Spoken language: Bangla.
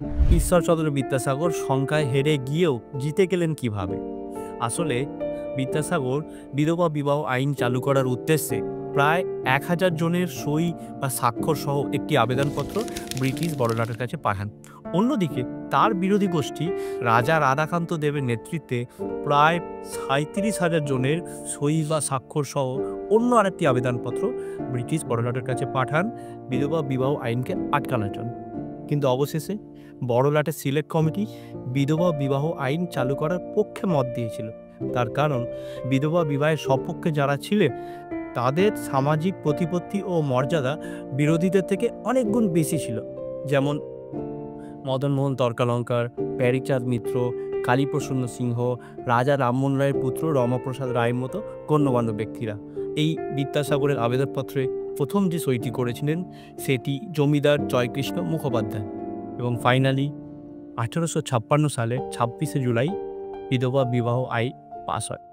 ঈশ্বরচন্দ্র বিদ্যাসাগর সংখ্যায় হেরে গিয়েও জিতে গেলেন কিভাবে? আসলে বিদ্যাসাগর বিধবা বিবাহ আইন চালু করার উদ্দেশ্যে প্রায় ১,০০০ জনের সই বা স্বাক্ষর সহ একটি আবেদনপত্র ব্রিটিশ বড়লাটের কাছে পাঠান। অন্যদিকে তার বিরোধী গোষ্ঠী রাজা রাধাকান্ত দেবের নেতৃত্বে প্রায় ৩৭,০০০ জনের সই বা স্বাক্ষর সহ অন্য আরেকটি আবেদনপত্র ব্রিটিশ বড়লাটের কাছে পাঠান বিধবা বিবাহ আইনকে আটকানোর জন্য। কিন্তু অবশেষে বড়লাটের সিলেক্ট কমিটি বিধবা বিবাহ আইন চালু করার পক্ষে মত দিয়েছিল। তার কারণ বিধবা বিবাহের সপক্ষে যারা ছিলেন তাদের সামাজিক প্রতিপত্তি ও মর্যাদা বিরোধীদের থেকে অনেক গুণ বেশি ছিল। যেমন মদনমোহন তর্কালঙ্কার, প্যারীচাঁদ মিত্র, কালীপ্রসন্ন সিংহ, রাজা রামমোহন রায়ের পুত্র রমাপ্রসাদ রায়ের মতো গণ্যমান্য ব্যক্তিরা। এই বিদ্যাসাগরের আবেদনপত্রে প্রথম যে সইটি করেছিলেন সেটি জমিদার জয়কৃষ্ণ মুখোপাধ্যায়। এবং ফাইনালি ১৮৫৬ সালে ২৬শে জুলাই বিধবা বিবাহ আইন পাস হয়।